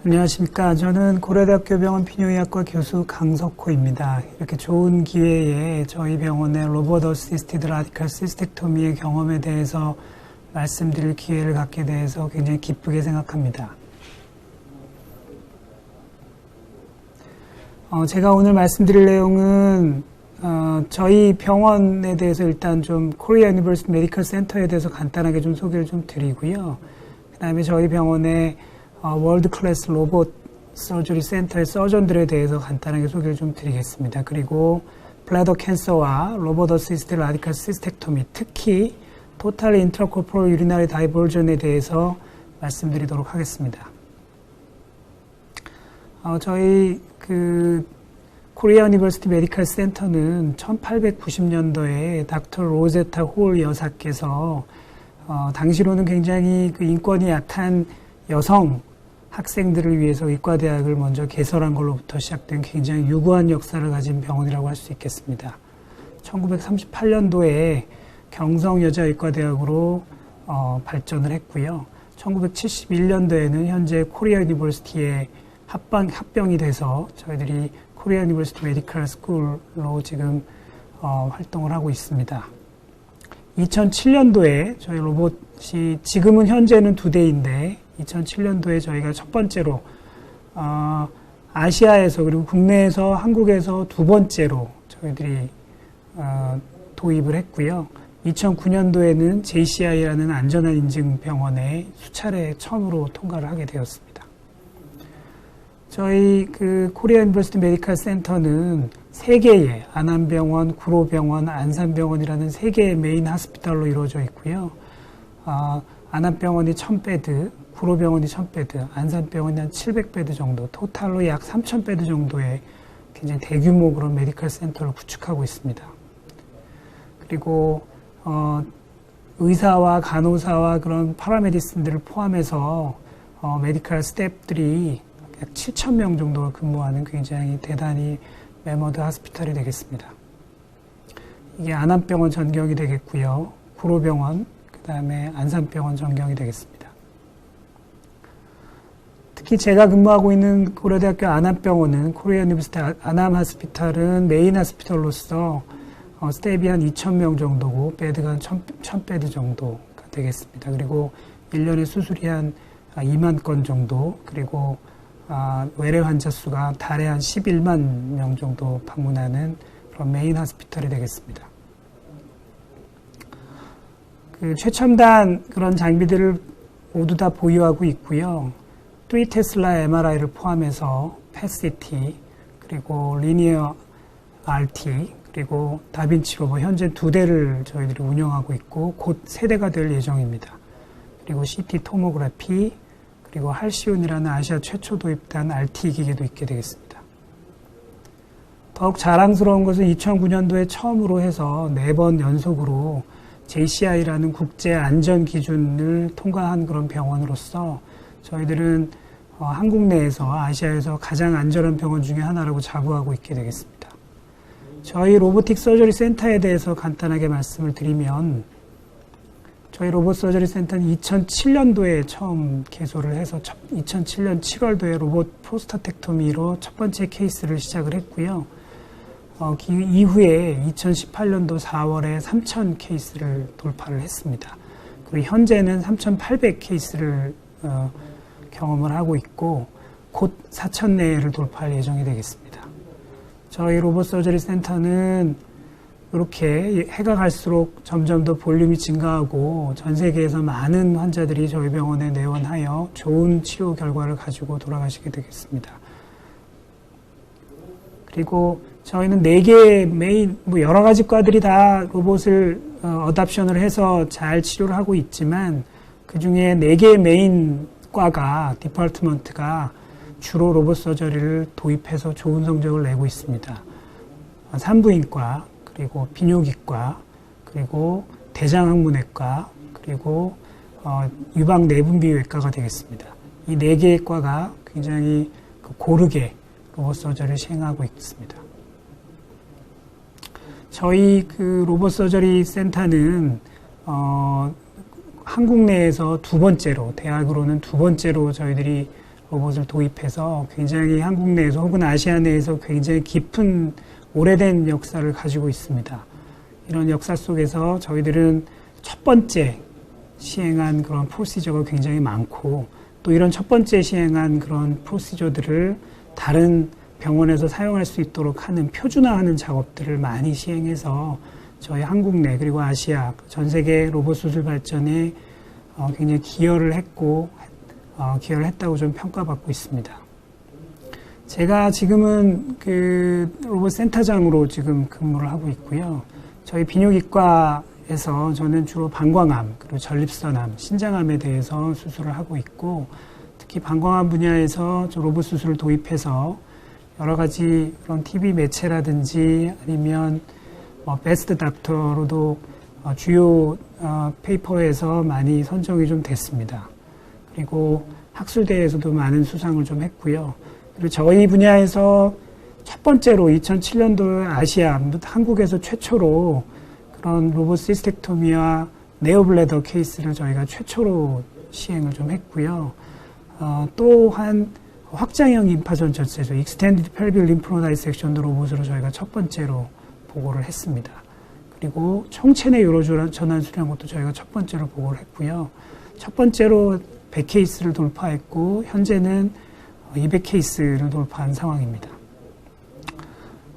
안녕하십니까. 저는 고려대학교 병원 비뇨의학과 교수 강석호입니다. 이렇게 좋은 기회에 저희 병원의 로봇 어시스티드 라디칼 시스텍토미의 경험에 대해서 말씀드릴 기회를 갖게 돼서 굉장히 기쁘게 생각합니다. 제가 오늘 말씀드릴 내용은 저희 병원에 대해서 일단 좀 코리아 유니버시티 메디컬 센터에 대해서 간단하게 좀 소개를 좀 드리고요. 그 다음에 저희 병원의 월드 클래스 로봇 서저리 센터의 서전들에 대해서 간단하게 소개를 좀 드리겠습니다. 그리고 블래더 캔서와 로봇 어시스티드 라디칼 시스텍토미, 특히 토탈 인트라코포럴 유리나리 다이버전에 대해서 말씀드리도록 하겠습니다. 저희 코리아 유니버시티 메디컬 센터는 1890년도에 닥터 로제타 홀 여사께서 당시로는 굉장히 인권이 약한 여성 학생들을 위해서 의과대학을 먼저 개설한 걸로부터 시작된 굉장히 유구한 역사를 가진 병원이라고 할 수 있겠습니다. 1938년도에 경성여자의과대학으로 발전을 했고요. 1971년도에는 현재 코리아 유니버시티에 합병이 돼서 저희들이 코리아 유니버시티 메디컬 스쿨로 지금 활동을 하고 있습니다. 2007년도에 저희 로봇이 지금은 현재는 2대인데 2007년도에 저희가 첫 번째로 아시아에서 그리고 국내에서 한국에서 두 번째로 저희들이 도입을 했고요. 2009년도에는 JCI라는 안전한 인증 병원에 수차례 처음으로 통과를 하게 되었습니다. 저희 코리아 유니버시티 메디컬 센터는 3개의 안암병원, 구로병원, 안산병원이라는 3개의 메인 하스피탈로 이루어져 있고요. 안암병원이 1000베드, 구로병원이 1000베드, 안산병원이 한 700베드 정도, 토탈로 약 3000베드 정도의 굉장히 대규모 그런 메디컬 센터를 구축하고 있습니다. 그리고 의사와 간호사와 그런 파라메디슨들을 포함해서 메디컬 스태프들이 약 7,000명 정도 근무하는 굉장히 대단히 매머드 하스피탈이 되겠습니다. 이게 안암병원 전경이 되겠고요. 구로병원, 그 다음에 안산병원 전경이 되겠습니다. 특히 제가 근무하고 있는 고려대학교 안암병원은 코리아 유니버시티 안암 하스피탈은 메인 하스피탈로서 스텝이 한 2,000명 정도고 베드가 한 1,000베드 정도가 되겠습니다. 그리고 1년에 수술이 한 2만 건 정도, 그리고 외래 환자 수가 달에 한 11만 명 정도 방문하는 그런 메인 하스피탈이 되겠습니다. 최첨단 그런 장비들을 모두 다 보유하고 있고요. 3테슬라 MRI를 포함해서 PET-CT, 그리고 리니어 RT, 그리고 다빈치 로봇 현재 2대를 저희들이 운영하고 있고 곧 3대가 될 예정입니다. 그리고 CT 토모그래피, 그리고 할시온이라는 아시아 최초 도입된 RT 기기도 있게 되겠습니다. 더욱 자랑스러운 것은 2009년도에 처음으로 해서 4번 연속으로 JCI라는 국제 안전 기준을 통과한 그런 병원으로서 저희들은 한국 내에서 아시아에서 가장 안전한 병원 중에 하나라고 자부하고 있게 되겠습니다. 저희 로보틱 서저리 센터에 대해서 간단하게 말씀을 드리면 저희 로봇 서저리 센터는 2007년도에 처음 개소를 해서 2007년 7월도에 로봇 프로스타텍토미로 첫 번째 케이스를 시작을 했고요. 이후에 2018년도 4월에 3,000 케이스를 돌파를 했습니다. 그리고 현재는 3,800 케이스를 경험을 하고 있고 곧 4,000내를 돌파할 예정이 되겠습니다. 저희 로봇 서저리 센터는 이렇게 해가 갈수록 점점 더 볼륨이 증가하고 전 세계에서 많은 환자들이 저희 병원에 내원하여 좋은 치료 결과를 가지고 돌아가시게 되겠습니다. 그리고 저희는 4개의 메인, 여러 가지 과들이 다 로봇을 어답션을 해서 잘 치료를 하고 있지만 그 중에 4개의 메인 과가, 디파트먼트가 주로 로봇 서저리를 도입해서 좋은 성적을 내고 있습니다. 산부인과, 그리고 비뇨기과, 그리고 대장학문외과, 그리고 유방내분비외과가 되겠습니다. 이 4개의 과가 굉장히 고르게 로봇 서저리를 시행하고 있습니다. 저희 로봇 서저리 센터는 한국 내에서 2번째로, 대학으로는 2번째로 저희들이 로봇을 도입해서 굉장히 한국 내에서 혹은 아시아 내에서 굉장히 깊은 오래된 역사를 가지고 있습니다. 이런 역사 속에서 저희들은 첫 번째 시행한 그런 프로시저가 굉장히 많고 또 이런 첫 번째 시행한 그런 프로시저들을 다른 병원에서 사용할 수 있도록 하는 표준화하는 작업들을 많이 시행해서 저희 한국 내 그리고 아시아 전 세계 로봇 수술 발전에 굉장히 기여를 했다고 좀 평가받고 있습니다. 제가 지금은 그 로봇 센터장으로 지금 근무를 하고 있고요. 저희 비뇨기과에서 저는 주로 방광암, 그리고 전립선암, 신장암에 대해서 수술을 하고 있고, 특히 방광암 분야에서 로봇 수술을 도입해서 여러 가지 그런 TV 매체라든지 아니면 베스트 닥터로도 주요 페이퍼에서 많이 선정이 좀 됐습니다. 그리고 학술대회에서도 많은 수상을 좀 했고요. 그리고 저희 분야에서 첫 번째로 2007년도에 아시아, 한국에서 최초로 그런 로봇 시스텍토미와 네오블레더 케이스를 저희가 최초로 시행을 좀 했고요. 또한 확장형 임파선 절제조, 익스텐디드 펠빅 림프노 다이섹션 로봇으로 저희가 첫 번째로 보고를 했습니다. 그리고 총체내 요로 전환 수리한 것도 저희가 첫 번째로 보고를 했고요. 첫 번째로 100케이스를 돌파했고 현재는 200케이스를 돌파한 상황입니다.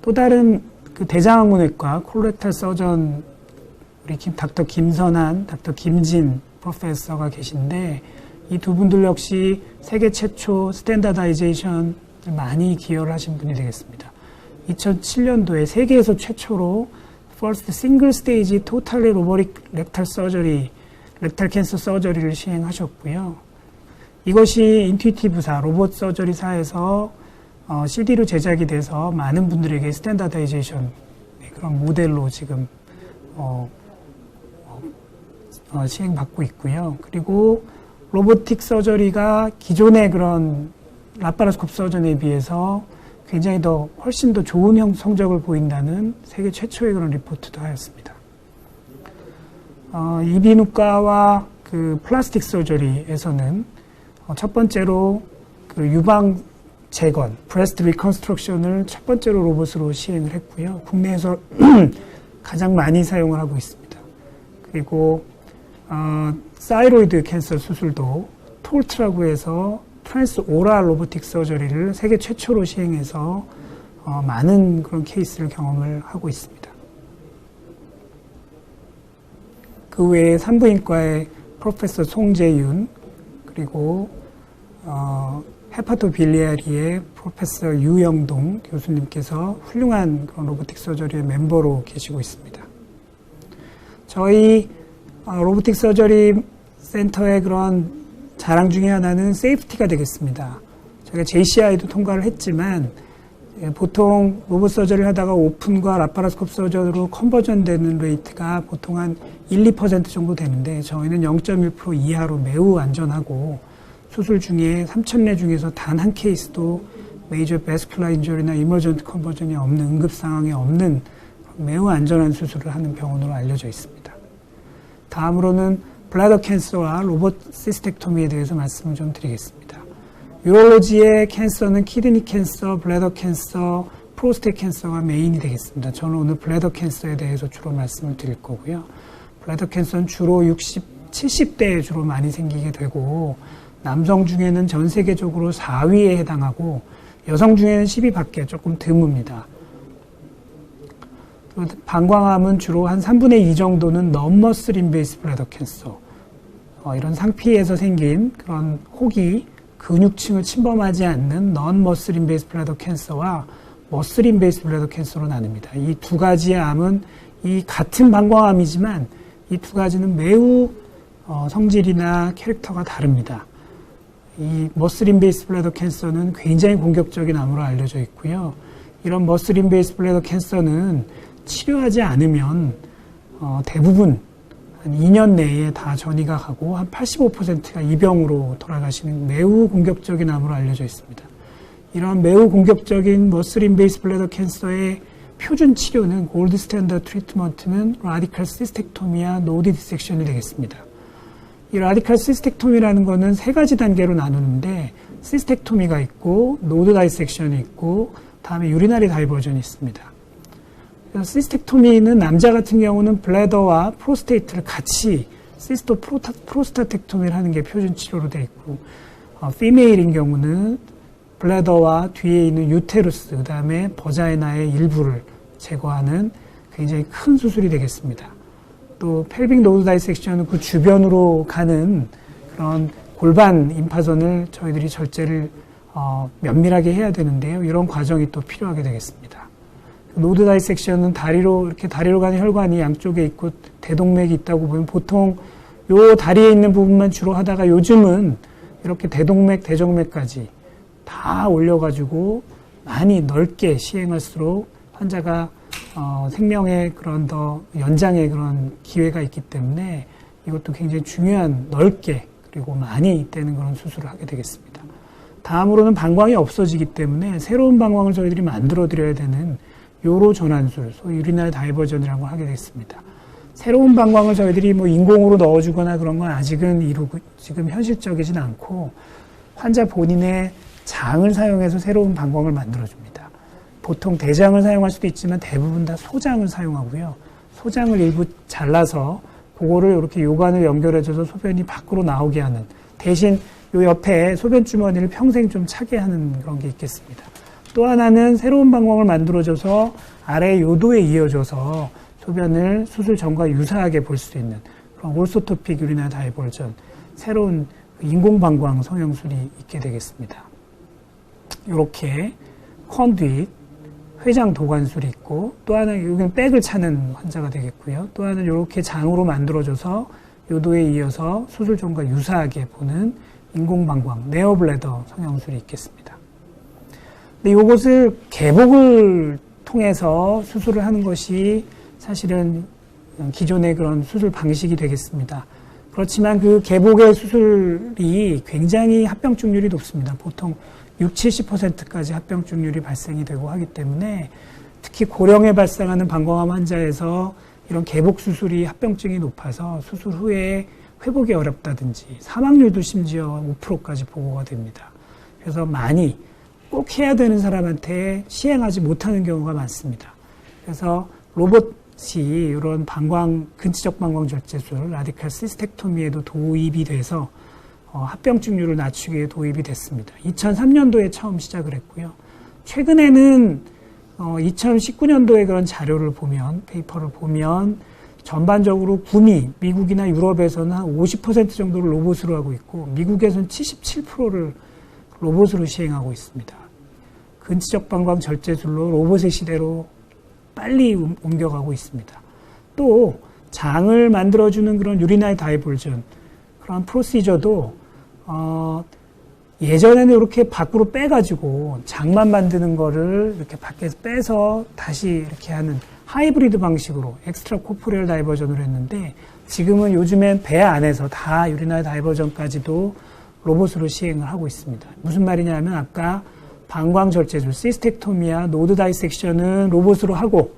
또 다른 그 대장학문외과 콜렉탈 서전 우리 닥터 김선한, 닥터 김진 프로페서가 계신데 이 두 분들 역시 세계 최초 스탠다다이제이션을 많이 기여를 하신 분이 되겠습니다. 2007년도에 세계에서 최초로 First Single Stage Totally Robotic Rectal Surgery, 렉탈 캔서 서저리를 시행하셨고요. 이것이 인투이티브사, 로봇 서저리사에서 CD로 제작이 돼서 많은 분들에게 스탠다다이제이션 그런 모델로 지금 시행받고 있고요. 그리고 로보틱 서저리가 기존의 그런 라파로스콥 서전에 비해서 굉장히 훨씬 더 좋은 성적을 보인다는 세계 최초의 그런 리포트도 하였습니다. 이비인후과와 그 플라스틱 서저리에서는 첫 번째로 그 유방 재건, 브레스트 리컨스트럭션을 첫 번째로 로봇으로 시행을 했고요. 국내에서 가장 많이 사용을 하고 있습니다. 그리고 사이로이드 캔서 수술도 톨트라고 해서 트랜스 오랄 로보틱 서저리를 세계 최초로 시행해서 많은 그런 케이스를 경험을 하고 있습니다. 그 외에 산부인과의 프로페서 송재윤 그리고 헤파토빌리아리의 프로페서 유영동 교수님께서 훌륭한 그런 로보틱 서저리의 멤버로 계시고 있습니다. 저희 로보틱 서저리 센터의 그런 자랑 중에 하나는 세이프티가 되겠습니다. 저희가 JCI도 통과를 했지만 보통 로봇 서저리를 하다가 오픈과 라파로스콥 서저리로 컨버전 되는 레이트가 보통 한 1, 2% 정도 되는데 저희는 0.1% 이하로 매우 안전하고 수술 중에 3,000례 중에서 단 한 케이스도 메이저 베스큘라 인저리나 이머전트 컨버전이 없는 응급 상황이 없는 매우 안전한 수술을 하는 병원으로 알려져 있습니다. 다음으로는 블라더 캔서와 로봇 시스텍토미에 대해서 말씀을 좀 드리겠습니다. 유럴로지의 캔서는 키드니 캔서, 블래더 캔서, 프로스테이트 캔서가 메인이 되겠습니다. 저는 오늘 블래더 캔서에 대해서 주로 말씀을 드릴 거고요. 블래더 캔서는 주로 60, 70대에 주로 많이 생기게 되고 남성 중에는 전 세계적으로 4위에 해당하고 여성 중에는 10위 밖에 조금 드뭅니다. 방광암은 주로 한 3분의 2 정도는 non-muscle invasive bladder cancer. 이런 상피에서 생긴 그런 혹이 근육층을 침범하지 않는 non-muscle invasive bladder cancer와 muscle invasive bladder cancer로 나뉩니다. 이 두 가지의 암은 이 같은 방광암이지만 이 두 가지는 매우 성질이나 캐릭터가 다릅니다. 이 muscle invasive bladder cancer는 굉장히 공격적인 암으로 알려져 있고요. 이런 muscle invasive bladder cancer는 치료하지 않으면 대부분 한 2년 내에 다 전이가 가고 한 85%가 이 병으로 돌아가시는 매우 공격적인 암으로 알려져 있습니다. 이런 매우 공격적인 머슬 인베이스 블래더 캔서의 표준 치료는 골드 스탠더드 트리트먼트는 라디컬 시스텍토미와 노드 디섹션이 되겠습니다. 이 라디칼 시스텍토미라는 거는 세 가지 단계로 나누는데 시스텍토미가 있고 노드 다이섹션이 있고 다음에 유리나리 다이버전이 있습니다. 그래서 시스텍토미는 남자 같은 경우는 블래더와 프로스테이트를 같이 시스토 프로스타텍토미를 하는 게 표준 치료로 되어 있고 피메일인 경우는 블래더와 뒤에 있는 유테루스 그다음에 버자이나의 일부를 제거하는 굉장히 큰 수술이 되겠습니다. 또 펠빅 노드 다이섹션은 그 주변으로 가는 그런 골반 임파선을 저희들이 절제를 면밀하게 해야 되는데요. 이런 과정이 또 필요하게 되겠습니다. 노드 다이섹션은 이렇게 다리로 가는 혈관이 양쪽에 있고 대동맥이 있다고 보면 보통 요 다리에 있는 부분만 주로 하다가 요즘은 이렇게 대동맥, 대정맥까지 다 올려가지고 많이 넓게 시행할수록 환자가 생명의 그런 더 연장의 그런 기회가 있기 때문에 이것도 굉장히 중요한 넓게 그리고 많이 되는 그런 수술을 하게 되겠습니다. 다음으로는 방광이 없어지기 때문에 새로운 방광을 저희들이 만들어 드려야 되는 요로 전환술, 소위 유리나리 다이버전이라고 하게 됐습니다. 새로운 방광을 저희들이 뭐 인공으로 넣어주거나 그런 건 아직은 지금 현실적이진 않고 환자 본인의 장을 사용해서 새로운 방광을 만들어줍니다. 보통 대장을 사용할 수도 있지만 대부분 다 소장을 사용하고요. 소장을 일부 잘라서 그거를 이렇게 요관을 연결해줘서 소변이 밖으로 나오게 하는 대신 요 옆에 소변 주머니를 평생 좀 차게 하는 그런 게 있겠습니다. 또 하나는 새로운 방광을 만들어줘서 아래 요도에 이어져서 소변을 수술 전과 유사하게 볼 수 있는 그런 올소토픽 유리나리 다이버전 새로운 인공방광 성형술이 있게 되겠습니다. 이렇게 컨듀잇 회장 도관술이 있고 또 하나는 여기는 백을 차는 환자가 되겠고요. 또 하나는 이렇게 장으로 만들어져서 요도에 이어서 수술 전과 유사하게 보는 인공방광 네오블래더 성형술이 있겠습니다. 근데 이것을 개복을 통해서 수술을 하는 것이 사실은 기존의 그런 수술 방식이 되겠습니다. 그렇지만 그 개복의 수술이 굉장히 합병증률이 높습니다. 보통 60-70%까지 합병증률이 발생이 되고 하기 때문에 특히 고령에 발생하는 방광암 환자에서 이런 개복 수술이 합병증이 높아서 수술 후에 회복이 어렵다든지 사망률도 심지어 5%까지 보고가 됩니다. 그래서 많이 꼭 해야 되는 사람한테 시행하지 못하는 경우가 많습니다. 그래서 로봇이 이런 근치적 방광 절제술, 라디칼 시스텍토미에도 도입이 돼서 합병증률을 낮추기 위해 도입이 됐습니다. 2003년도에 처음 시작을 했고요. 최근에는 2019년도에 그런 자료를 보면, 페이퍼를 보면 전반적으로 구미, 미국이나 유럽에서는 한 50% 정도를 로봇으로 하고 있고 미국에서는 77%를 로봇으로 시행하고 있습니다. 근치적 방광 절제술로 로봇의 시대로 빨리 옮겨가고 있습니다. 또 장을 만들어주는 그런 유리나리 다이버전 그런 프로시저도 예전에는 이렇게 밖으로 빼가지고 장만 만드는 거를 이렇게 밖에서 빼서 다시 이렇게 하는 하이브리드 방식으로 엑스트라 코포리얼 다이버전을 했는데 지금은 요즘엔 배 안에서 다 유리나리 다이버전까지도 로봇으로 시행을 하고 있습니다. 무슨 말이냐면 아까 방광 절제술, 시스텍토미와 노드 다이섹션은 로봇으로 하고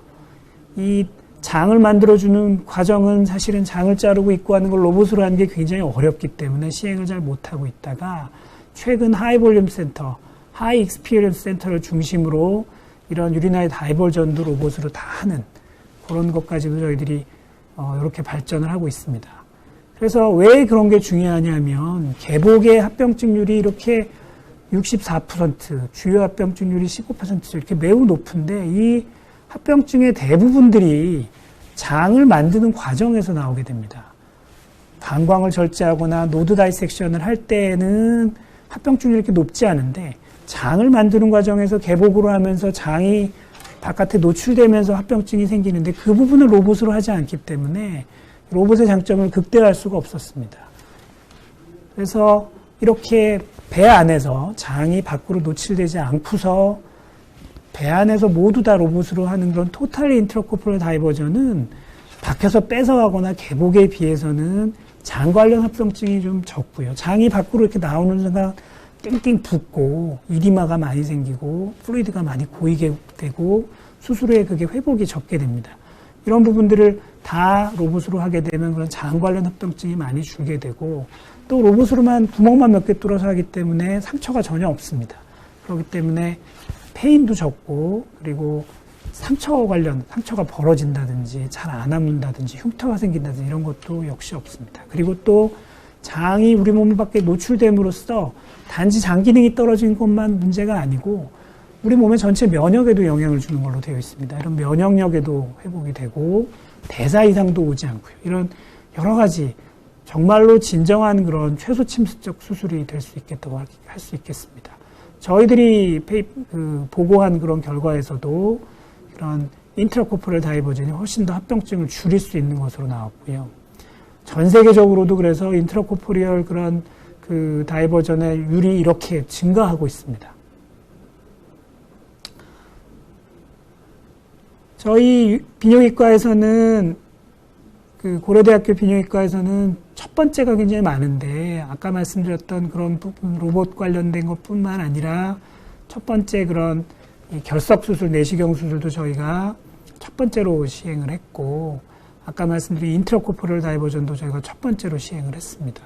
이 장을 만들어주는 과정은 사실은 장을 자르고 입고 하는 걸 로봇으로 하는 게 굉장히 어렵기 때문에 시행을 잘 못하고 있다가 최근 하이볼륨 센터, 하이 익스피리언스 센터를 중심으로 이런 유리나리 다이버전도 로봇으로 다 하는 그런 것까지도 저희들이 이렇게 발전을 하고 있습니다. 그래서 왜 그런 게 중요하냐면 개복의 합병증률이 이렇게 64%, 주요 합병증률이 15% 이렇게 매우 높은데 이 합병증의 대부분들이 장을 만드는 과정에서 나오게 됩니다. 방광을 절제하거나 노드 다이섹션을 할 때는 합병증률이 이렇게 높지 않은데 장을 만드는 과정에서 개복으로 하면서 장이 바깥에 노출되면서 합병증이 생기는데 그 부분을 로봇으로 하지 않기 때문에 로봇의 장점을 극대화할 수가 없었습니다. 그래서 이렇게 배 안에서 장이 밖으로 노출되지 않고서 배 안에서 모두 다 로봇으로 하는 그런 토탈리 인트라코포럴 다이버전은 밖에서 빼서 하거나 개복에 비해서는 장 관련 합병증이 좀 적고요. 장이 밖으로 이렇게 나오는 순간 띵띵 붓고 이리마가 많이 생기고 플루이드가 많이 고이게 되고 수술 후에 그게 회복이 적게 됩니다. 이런 부분들을 다 로봇으로 하게 되면 그런 장 관련 합병증이 많이 줄게 되고 또 로봇으로만 구멍만 몇 개 뚫어서 하기 때문에 상처가 전혀 없습니다. 그렇기 때문에 페인도 적고 그리고 상처가 벌어진다든지 잘 안 아문다든지 흉터가 생긴다든지 이런 것도 역시 없습니다. 그리고 또 장이 우리 몸 밖에 노출됨으로써 단지 장 기능이 떨어진 것만 문제가 아니고 우리 몸의 전체 면역에도 영향을 주는 걸로 되어 있습니다. 이런 면역력에도 회복이 되고 대사 이상도 오지 않고요. 이런 여러 가지 정말로 진정한 그런 최소 침습적 수술이 될 수 있겠다고 할 수 있겠습니다. 저희들이 보고한 그런 결과에서도 그런 인트라코퍼럴 다이버전이 훨씬 더 합병증을 줄일 수 있는 것으로 나왔고요. 전 세계적으로도 그래서 인트라코퍼리얼 그런 그 다이버전의 율이 이렇게 증가하고 있습니다. 저희 비뇨기과에서는 그 고려대학교 비뇨기과에서는 첫 번째가 굉장히 많은데 아까 말씀드렸던 그런 부분 로봇 관련된 것뿐만 아니라 첫 번째 그런 결석 수술, 내시경 수술도 저희가 첫 번째로 시행을 했고 아까 말씀드린 인트라코퍼럴 다이버전도 저희가 첫 번째로 시행을 했습니다.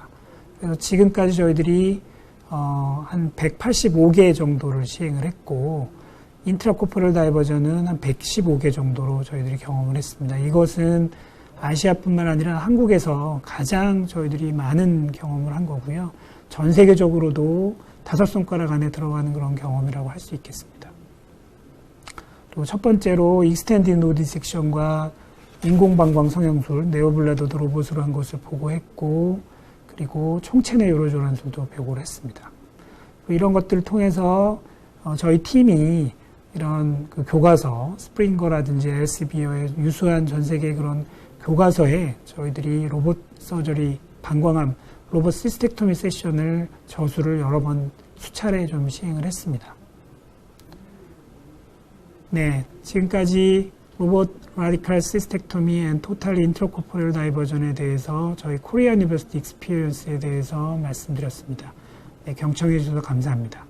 그래서 지금까지 저희들이 한 185개 정도를 시행을 했고 인트라코퍼럴 다이버전은 한 115개 정도로 저희들이 경험을 했습니다. 이것은 아시아뿐만 아니라 한국에서 가장 저희들이 많은 경험을 한 거고요. 전 세계적으로도 5손가락 안에 들어가는 그런 경험이라고 할 수 있겠습니다. 또 첫 번째로 익스텐디드 노 디섹션과 인공방광 성형술, 네오블라더도 로봇으로 한 것을 보고했고 그리고 총체내 요로조란술도 보고를 했습니다. 이런 것들을 통해서 저희 팀이 이런 그 교과서, 스프링거라든지 엘스비어의 유수한 전 세계 그런 교과서에 저희들이 로봇 서저리 방광암, 로봇 시스텍토미 세션을 저수를 여러 번 수차례 좀 시행을 했습니다. 네, 지금까지 로봇 라디칼 시스텍토미 앤 토탈 인트라코퍼럴 다이버전에 대해서 저희 코리아 유니버시티 익스피리언스에 대해서 말씀드렸습니다. 네, 경청해 주셔서 감사합니다.